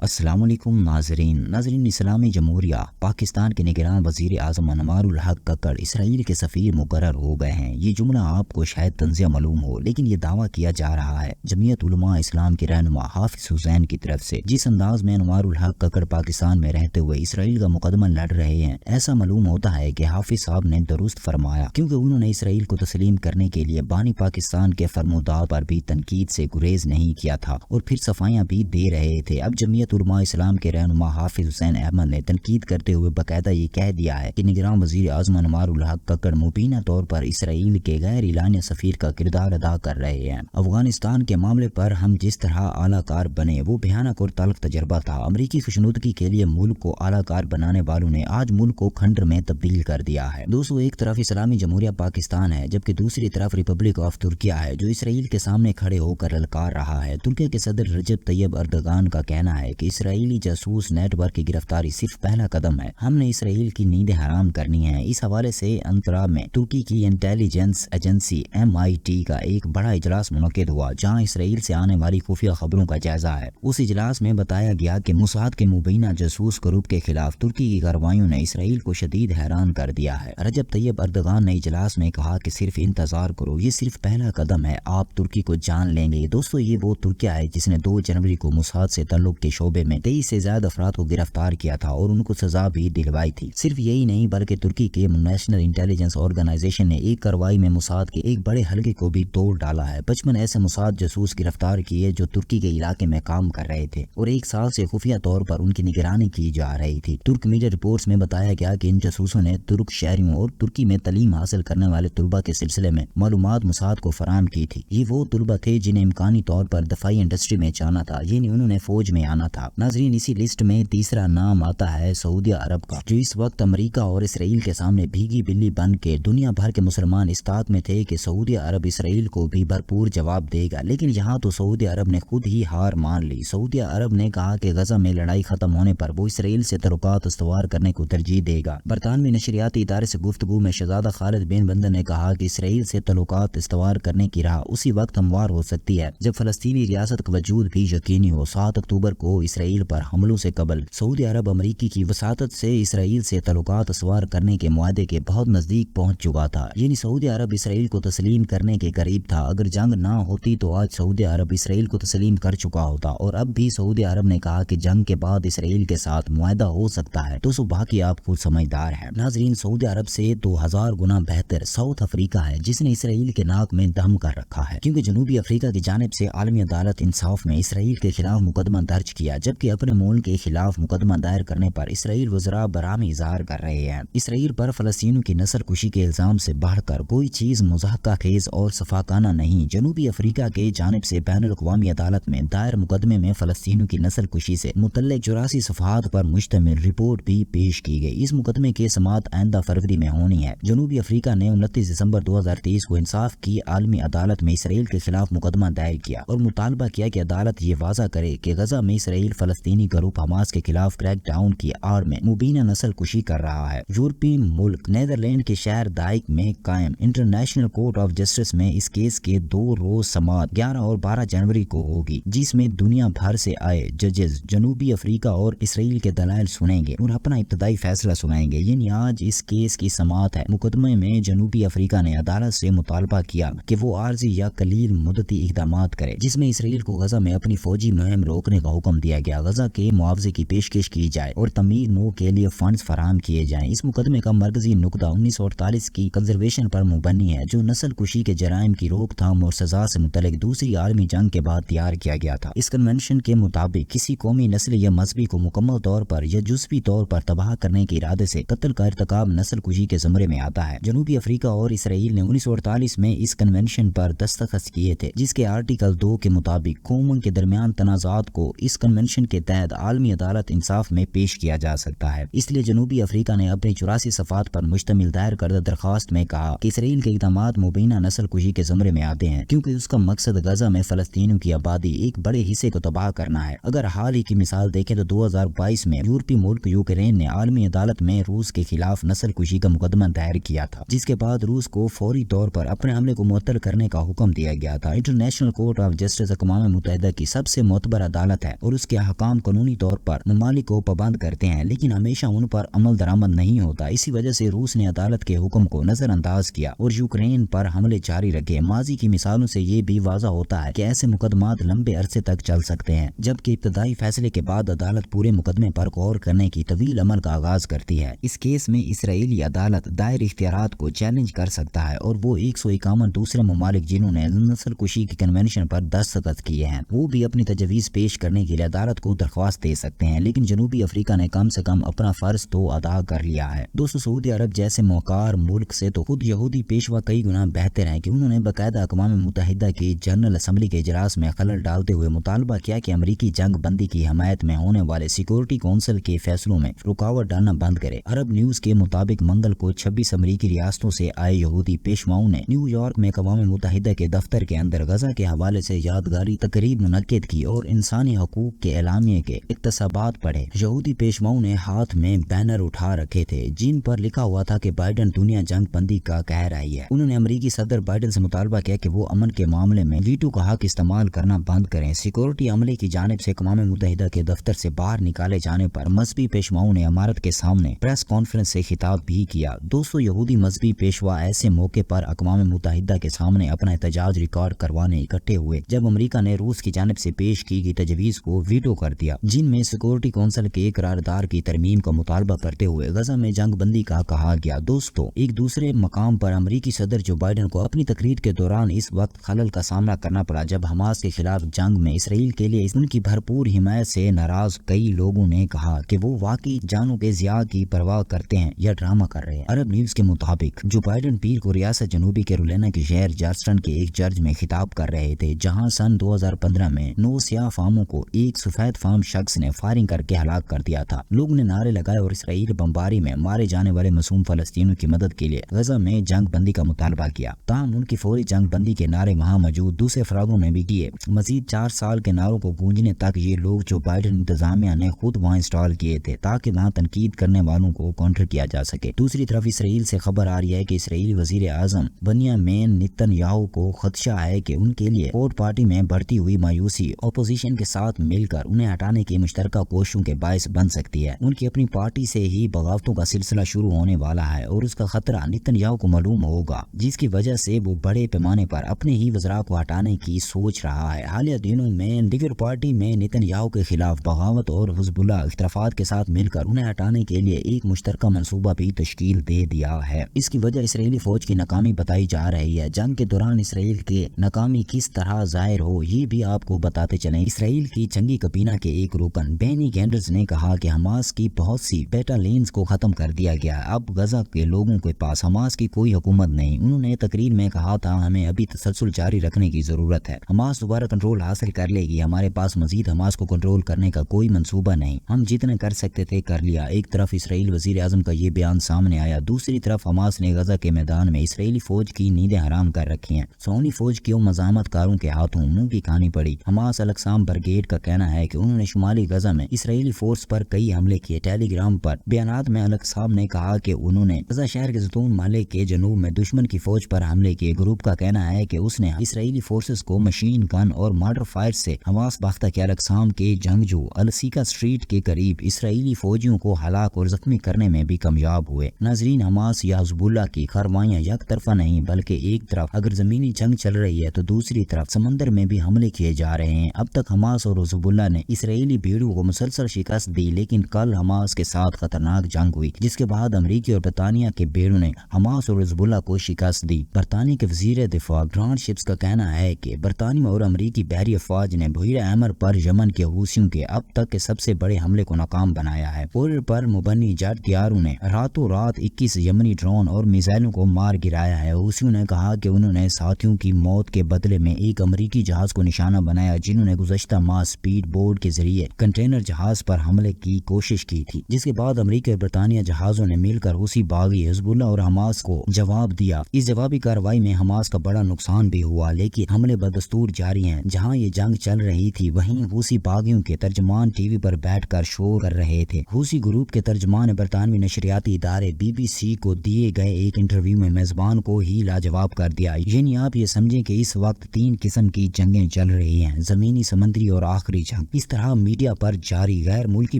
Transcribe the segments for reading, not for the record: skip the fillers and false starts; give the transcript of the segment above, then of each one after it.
السلام علیکم ناظرین اسلامی جمہوریہ پاکستان کے نگران وزیر اعظم انوار الحق ککڑ اسرائیل کے سفیر مقرر ہو گئے ہیں۔ یہ جملہ آپ کو شاید طنزیہ معلوم ہو، لیکن یہ دعویٰ کیا جا رہا ہے جمعیت علماء اسلام کے رہنما حافظ حسین کی طرف سے۔ جس انداز میں انوار الحق ککڑ پاکستان میں رہتے ہوئے اسرائیل کا مقدمہ لڑ رہے ہیں، ایسا معلوم ہوتا ہے کہ حافظ صاحب نے درست فرمایا، کیونکہ انہوں نے اسرائیل کو تسلیم کرنے کے لیے بانی پاکستان کے فرمودات پر بھی تنقید سے گریز نہیں کیا تھا اور پھر صفائیاں بھی دے رہے تھے۔ اب جمعیت علماء اسلام کے رہنما حافظ حسین احمد نے تنقید کرتے ہوئے باقاعدہ یہ کہہ دیا ہے کہ نگران وزیر اعظم انوار الحق ککڑ مبینہ طور پر اسرائیل کے غیر اعلانیہ سفیر کا کردار ادا کر رہے ہیں۔ افغانستان کے معاملے پر ہم جس طرح اعلیٰ کار بنے وہ بھیانک اور تلخ تجربہ تھا۔ امریکی خوشنودگی کے لیے ملک کو اعلیٰ کار بنانے والوں نے آج ملک کو کھنڈر میں تبدیل کر دیا ہے۔ دوستو، ایک طرف اسلامی جمہوریہ پاکستان ہے جبکہ دوسری طرف ریپبلک آف ترکیہ ہے جو اسرائیل کے سامنے کھڑے ہو کر للکار رہا ہے۔ ترکیہ کے صدر رجب طیب اردوغان کا کہنا ہے کہ اسرائیلی جاسوس نیٹ ورک کی گرفتاری صرف پہلا قدم ہے، ہم نے اسرائیل کی نیندیں حرام کرنی ہیں۔ اس حوالے سے انقرہ میں ترکی کی انٹیلیجنس ایجنسی MIT کا ایک بڑا اجلاس منعقد ہوا جہاں اسرائیل سے آنے والی خفیہ خبروں کا جائزہ ہے۔ اس اجلاس میں بتایا گیا کہ موساد کے مبینہ جاسوس گروپ کے خلاف ترکی کی کارروائیوں نے اسرائیل کو شدید حیران کر دیا ہے۔ رجب طیب اردوغان نے اجلاس میں کہا کہ صرف انتظار کرو، یہ صرف پہلا قدم ہے، آپ ترکی کو جان لیں گے۔ دوستو، یہ وہ ترکیہ ہے جس نے 2 جنوری کو موساد سے تعلق کے شعبے میں 23 سے زیادہ افراد کو گرفتار کیا تھا اور ان کو سزا بھی دلوائی تھی۔ صرف یہی نہیں بلکہ ترکی کے نیشنل انٹیلیجنس آرگنائزیشن نے ایک کارروائی میں موساد کے ایک بڑے حلقے کو بھی توڑ ڈالا ہے۔ 55 ایسے موساد جاسوس گرفتار کیے جو ترکی کے علاقے میں کام کر رہے تھے اور 1 سال سے خفیہ طور پر ان کی نگرانی کی جا رہی تھی۔ ترک میڈیا رپورٹس میں بتایا گیا کہ ان جاسوسوں نے ترک شہریوں اور ترکی میں تعلیم حاصل کرنے والے طلبہ کے سلسلے میں معلومات موساد کو فراہم کی تھی۔ یہ وہ طلبہ تھے جنہیں امکانی طور پر دفاعی انڈسٹری میں جانا تھا، یعنی انہوں نے فوج میں آنا تھا۔ ناظرین، اسی لسٹ میں تیسرا نام آتا ہے سعودی عرب کا، جو اس وقت امریکہ اور اسرائیل کے سامنے بھیگی بلی بن کے دنیا بھر کے مسلمان اس طاق میں تھے کہ سعودی عرب اسرائیل کو بھی بھرپور جواب دے گا، لیکن یہاں تو سعودی عرب نے خود ہی ہار مان لی۔ سعودی عرب نے کہا کہ غزہ میں لڑائی ختم ہونے پر وہ اسرائیل سے تعلقات استوار کرنے کو ترجیح دے گا۔ برطانوی نشریاتی ادارے سے گفتگو میں شہزادہ خالد بن بندر نے کہا کہ اسرائیل سے تعلقات استوار کرنے کی راہ اسی وقت ہموار ہو سکتی ہے جب فلسطینی ریاست کا وجود بھی یقینی ہو۔ 7 اکتوبر کو اسرائیل پر حملوں سے قبل سعودی عرب امریکی کی وساطت سے اسرائیل سے تعلقات استوار کرنے کے معاہدے کے بہت نزدیک پہنچ چکا تھا، یعنی سعودی عرب اسرائیل کو تسلیم کرنے کے قریب تھا۔ اگر جنگ نہ ہوتی تو آج سعودی عرب اسرائیل کو تسلیم کر چکا ہوتا، اور اب بھی سعودی عرب نے کہا کہ جنگ کے بعد اسرائیل کے ساتھ معاہدہ ہو سکتا ہے، تو باقی آپ خود سمجھدار ہیں۔ ناظرین، سعودی عرب سے 2000 گنا بہتر ساؤتھ افریقہ ہے جس نے اسرائیل کے ناک میں دم کر رکھا ہے، کیونکہ جنوبی افریقہ کی جانب سے عالمی عدالت انصاف میں اسرائیل کے خلاف مقدمہ درج کیا، جبکہ اپنے ملک کے خلاف مقدمہ دائر کرنے پر اسرائیل وزراء براہمی اظہار کر رہے ہیں۔ اسرائیل پر فلسطینیوں کی نسل کشی کے الزام سے بڑھ کر کوئی چیز مضحکہ خیز اور شفاقانہ نہیں۔ جنوبی افریقہ کے جانب سے بین الاقوامی عدالت میں دائر مقدمے میں فلسطینیوں کی نسل کشی سے متعلق 84 صفحات پر مشتمل رپورٹ بھی پیش کی گئی۔ اس مقدمے کی سماعت آئندہ فروری میں ہونی ہے۔ جنوبی افریقہ نے 29 دسمبر 2023 کو انصاف کی عالمی عدالت میں اسرائیل کے خلاف مقدمہ دائر کیا اور مطالبہ کیا کہ عدالت یہ واضح کرے کہ غزہ میں اسرائیل فلسطینی گروپ حماس کے خلاف کریک ڈاؤن کی آڑ میں مبینہ نسل کشی کر رہا ہے۔ یورپی ملک نیدرلینڈ کے شہر دائک میں قائم انٹرنیشنل کورٹ آف جسٹس میں اس کیس کے 2 روز سماعت 11 اور 12 جنوری کو ہوگی، جس میں دنیا بھر سے آئے ججز جنوبی افریقہ اور اسرائیل کے دلائل سنیں گے اور اپنا ابتدائی فیصلہ سنائیں گے۔ یعنی آج اس کیس کی سماعت ہے۔ مقدمے میں جنوبی افریقہ نے عدالت سے مطالبہ کیا کہ وہ عارضی یا قلیل مدتی اقدامات کرے، جس میں اسرائیل کو غزہ میں اپنی فوجی مہم روکنے کا حکم دیا گیا، غزہ کے معاوضے کی پیشکش کی جائے اور تعمیر نو کے لیے فنڈز فراہم کیے جائیں۔ اس مقدمے کا مرکزی نقطہ 1948 کی کنزرویشن پر مبنی ہے، جو نسل کشی کے جرائم کی روک تھام اور سزا سے متعلق دوسری عالمی جنگ کے بعد تیار کیا گیا تھا۔ اس کنونشن کے مطابق کسی قومی، نسلی یا مذہبی کو مکمل طور پر یا جزوی طور پر تباہ کرنے کے ارادے سے قتل کا ارتکاب نسل کشی کے زمرے میں آتا ہے۔ جنوبی افریقہ اور اسرائیل نے 1948 میں اس کنونشن پر دستخط کیے تھے، جس کے آرٹیکل 2 کے مطابق قوموں کے درمیان تنازعات کو اس کنونشن کے تحت عالمی عدالت انصاف میں پیش کیا جا سکتا ہے۔ اس لیے جنوبی افریقہ نے اپنی 84 صفحات پر مشتمل دائر کردہ درخواست میں کہا کہ اسرائیل کے اقدامات مبینہ نسل کشی کے زمرے میں آتے ہیں، کیونکہ اس کا مقصد غزہ میں فلسطینیوں کی آبادی ایک بڑے حصے کو تباہ کرنا ہے۔ اگر حال ہی کی مثال دیکھیں تو 2022 میں یورپی ملک یوکرین نے عالمی عدالت میں روس کے خلاف نسل کشی کا مقدمہ دائر کیا تھا، جس کے بعد روس کو فوری طور پر اپنے حملے کو معطل کرنے کا حکم دیا گیا تھا۔ انٹرنیشنل کورٹ آف جسٹس اقوام متحدہ کی سب سے معتبر عدالت ہے اور اس کے حکام قانونی طور پر ممالک کو پابند کرتے ہیں لیکن ہمیشہ ان پر عمل درآمد نہیں ہوتا۔ اسی وجہ سے روس نے عدالت کے حکم کو نظر انداز کیا اور یوکرین پر حملے جاری رکھے۔ ماضی کی مثالوں سے یہ بھی واضح ہوتا ہے کہ ایسے مقدمات لمبے عرصے تک چل سکتے ہیں، جبکہ ابتدائی فیصلے کے بعد عدالت پورے مقدمے پر غور کرنے کی طویل عمل کا آغاز کرتی ہے۔ اس کیس میں اسرائیلی عدالت دائر اختیارات کو چیلنج کر سکتا ہے اور وہ 151 دوسرے ممالک جنہوں نے نسل کشی کے کنونشن پر دستخط کیے ہیں وہ بھی اپنی تجویز پیش کرنے کے لیے عدالت کو درخواست دے سکتے ہیں، لیکن جنوبی افریقہ نے کم سے کم اپنا فرض تو ادا کر لیا ہے۔ دوستو، سعودی عرب جیسے موقار ملک سے تو خود یہودی پیشوا کئی گنا بہتر ہیں کہ انہوں نے باقاعدہ اقوام متحدہ کی جنرل اسمبلی کے اجلاس میں خلل ڈالتے ہوئے مطالبہ کیا کہ امریکی جنگ بندی کی حمایت میں ہونے والے سیکورٹی کونسل کے فیصلوں میں رکاوٹ ڈالنا بند کرے۔ عرب نیوز کے مطابق منگل کو 26 امریکی ریاستوں سے آئے یہودی پیشواؤں نے نیو یارک میں اقوام متحدہ کے دفتر کے اندر غزہ کے حوالے سے یادگاری تقریب منعقد کی اور انسانی حقوق کے اعلامیے کے اقتصابات پڑھے۔ یہودی پیشواؤں نے ہاتھ میں بینر اٹھا رکھے تھے جن پر لکھا ہوا تھا کہ بائیڈن دنیا جنگ بندی کا کہہ رہی ہے۔ انہوں نے امریکی صدر بائیڈن سے مطالبہ کیا کہ وہ امن کے معاملے میں ویٹو کا حق استعمال کرنا بند کریں۔ سیکورٹی عملے کی جانب سے اقوام متحدہ کے دفتر سے باہر نکالے جانے پر مذہبی پیشواؤں نے عمارت کے سامنے پریس کانفرنس سے خطاب بھی کیا۔ دوستو، یہودی مذہبی پیشوا ایسے موقع پر اقوام متحدہ کے سامنے اپنا احتجاج ریکارڈ کروانے اکٹھے ہوئے جب امریکہ نے روس کی جانب سے پیش کی گئی تجویز کو ویٹو کر دیا، جن میں سیکورٹی کونسل کے قرارداد کی ترمیم کا مطالبہ کرتے ہوئے غزہ میں جنگ بندی کا کہا گیا۔ دوستو، ایک دوسرے مقام پر امریکی صدر جو بائیڈن کو اپنی تقریر کے دوران اس وقت خلل کا سامنا کرنا پڑا جب حماس کے خلاف جنگ میں اسرائیل کے لیے ان کی بھرپور حمایت سے ناراض کئی لوگوں نے کہا کہ وہ واقعی جانوں کے ضیاع کی پرواہ کرتے ہیں یا ڈرامہ کر رہے ہیں۔ عرب نیوز کے مطابق جو بائیڈن پیر کو ریاست جنوبی کیرولینا کے شہر جارسٹن کے ایک چرچ میں خطاب کر رہے تھے جہاں سن 2015 میں 9 سیاہ فاموں کو ایک سفید فام شخص نے فائرنگ کر کے ہلاک کر دیا تھا۔ لوگوں نے نعرے لگائے اور اسرائیل بمباری میں مارے جانے والے معصوم فلسطینیوں کی مدد کے لیے غزہ میں جنگ بندی کا مطالبہ کیا۔ تاہم ان کی فوری جنگ بندی کے نعرے وہاں موجود دوسرے افرادوں نے بھی کیے۔ مزید 4 سال کے نعروں کو گونجنے تک یہ لوگ جو بائیڈن انتظامیہ نے خود وہاں انسٹال کیے تھے تاکہ وہاں تنقید کرنے والوں کو کاؤنٹر کیا جا سکے۔ دوسری طرف اسرائیل سے خبر آ رہی ہے کہ اسرائیلی وزیر اعظم بنیامین نیتن یاہو کو خدشہ ہے کہ ان کے لیے فورڈ پارٹی میں بڑھتی ہوئی مایوسی اپوزیشن کے ساتھ مل کر انہیں ہٹانے کی مشترکہ کوششوں کے باعث بن سکتی ہے۔ ان کی اپنی پارٹی سے ہی بغاوتوں کا سلسلہ شروع ہونے والا ہے اور اس کا خطرہ نیتن یاہو کو معلوم ہوگا، جس کی وجہ سے وہ بڑے پیمانے پر اپنے ہی وزراء کو ہٹانے کی سوچ رہا ہے۔ حالیہ دنوں میں لیبر پارٹی میں نیتن یاہو کے خلاف بغاوت اور حزب اللہ اختلافات کے ساتھ مل کر انہیں ہٹانے کے لیے ایک مشترکہ منصوبہ بھی تشکیل دے دیا ہے۔ اس کی وجہ اسرائیلی فوج کی ناکامی بتائی جا رہی ہے۔ جنگ کے دوران اسرائیل کی ناکامی کس طرح ظاہر ہو یہ بھی آپ کو بتاتے چلیں۔ اسرائیل کی جنگی کابینہ کے ایک رکن بینی گینڈرز نے کہا کہ حماس کی بہت سی بیٹالینز کو ختم کر دیا گیا ہے، اب غزہ کے لوگوں کے پاس حماس کی کوئی حکومت نہیں۔ انہوں نے تقریر میں کہا تھا ہمیں ابھی تسلسل جاری رکھنے کی ضرورت ہے، حماس دوبارہ کنٹرول حاصل کر لے گی، ہمارے پاس مزید حماس کو کنٹرول کرنے کا کوئی منصوبہ نہیں، ہم جتنے کر سکتے تھے کر لیا۔ ایک طرف اسرائیل وزیر اعظم کا یہ بیان سامنے آیا، دوسری طرف حماس نے غزہ کے میدان میں اسرائیلی فوج کی نیندیں حرام کر رکھی ہیں۔ صہیونی فوج کی مزاحمت کاروں کے ہاتھوں منہ کی کھانی پڑی۔ حماس الاقسام بریگیڈ کا کہنا ہے کہ انہوں نے شمالی غزہ میں اسرائیلی فورس پر کئی حملے کیے۔ ٹیلی گرام پر بیانات میں الاقسام نے کہا کہ انہوں نے غزہ شہر کے زیتون محلے کے جنوب میں دشمن کی فوج پر حملے کیے۔ گروپ کا کہنا ہے کہ اس نے اسرائیلی فورسز کو مشین گن اور مارٹر فائر سے حماس باختہ کے الاقسام کے جنگجو السیکا اسٹریٹ کے قریب اسرائیلی فوجیوں کو ہلاک اور زخمی کرنے میں بھی کامیاب ہوئے۔ ناظرین، حماس یا حزب اللہ کی کارروائیاں یک طرفہ نہیں بلکہ ایک طرف اگر زمینی جنگ چل رہی ہے تو دوسری طرف سمندر میں بھی حملے کیے جا رہے ہیں۔ اب تک حماس اور حزب اللہ نے اسرائیلی بیڑیوں کو مسلسل شکست دی، لیکن کل حماس کے ساتھ خطرناک جنگ ہوئی جس کے بعد امریکی اور برطانیہ کے بیڑوں نے حماس اور حزب اللہ کو شکست دی۔ برطانیہ کے وزیر دفاع گرانٹ شپس کا کہنا ہے کہ برطانیہ اور امریکی بحری افواج نے بحیرہ احمر پر یمن کے حوثیوں کے اب تک کے سب سے بڑے حملے کو ناکام بنایا ہے۔ پورے پر مبنی جیٹ طیاروں نے راتوں رات 21 یمنی ڈرون اور میزائلوں کو مار گرایا ہے۔ حوثیوں نے کہا کہ انہوں نے ساتھیوں کی موت کے بدلے میں ایک امریکی جہاز کو نشانہ بنایا جنہوں نے گزشتہ ماہ سپیڈ بورڈ کے ذریعے کنٹینر جہاز پر حملے کی کوشش کی تھی، جس کے بعد امریکی اور برطانیہ جہازوں نے مل کر حوثی باغی حزب اللہ اور حماس کو جواب دیا۔ اس جوابی کارروائی میں حماس کا بڑا نقصان بھی ہوا، لیکن حملے بدستور جاری ہیں۔ جہاں یہ جنگ چل رہی تھی وہیں حوثی باغیوں کے ترجمان ٹی وی پر بیٹھ کر شور کر رہے تھے۔ حوثی گروپ کے ترجمان نے برطانوی نشریاتی ادارے بی بی سی کو دیے گئے ایک انٹرویو میں میزبان کو ہی لاجواب کر دیا، یعنی آپ یہ سمجھیں کہ اس وقت 3 قسم کی جنگیں چل رہی ہیں، زمینی، سمندری اور آخری جنگ۔ اس طرح میڈیا پر جاری غیر ملکی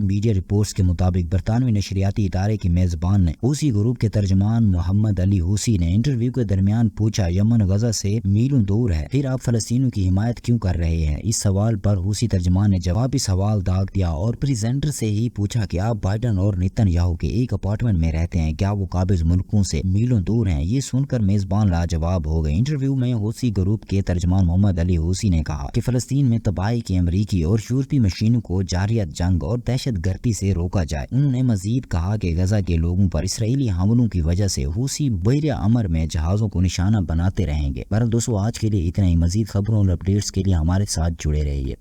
میڈیا رپورٹس کے مطابق برطانوی نشریاتی ادارے کی میزبان نے حوثی گروپ کے ترجمان محمد علی حوثی نے انٹرویو کے درمیان پوچھا یمن غزہ سے میلوں دور ہے، پھر آپ فلسطینیوں کی حمایت کیوں کر رہے ہیں؟ اس سوال پر حوثی ترجمان نے جوابی سوال داغ دیا اور پریزنٹر سے ہی پوچھا کہ آپ بائیڈن اور نتن یاہو کے ایک اپارٹمنٹ میں رہتے ہیں، کیا وہ قابض ملکوں سے میلوں دور ہیں؟ یہ سن کر میزبان لاجواب ہو گئے۔ انٹرویو میں حوثی گروپ کے ترجمان محمد علی حوثی نے کہا کہ فلسطین میں تباہی کی امریکی اور یورپی مشینوں کو جارحیت جنگ اور دہشت گردی سے روکا جائے۔ انہوں نے مزید کہا کہ غزہ کے لوگوں پر اسرائیلی حملوں کی وجہ سے حوثی بحر امر میں جہازوں کو نشانہ بناتے رہیں گے۔ بہرحال دوستو آج کے لیے اتنا ہی، مزید خبروں اور اپڈیٹس کے لیے ہمارے ساتھ جڑے رہیے۔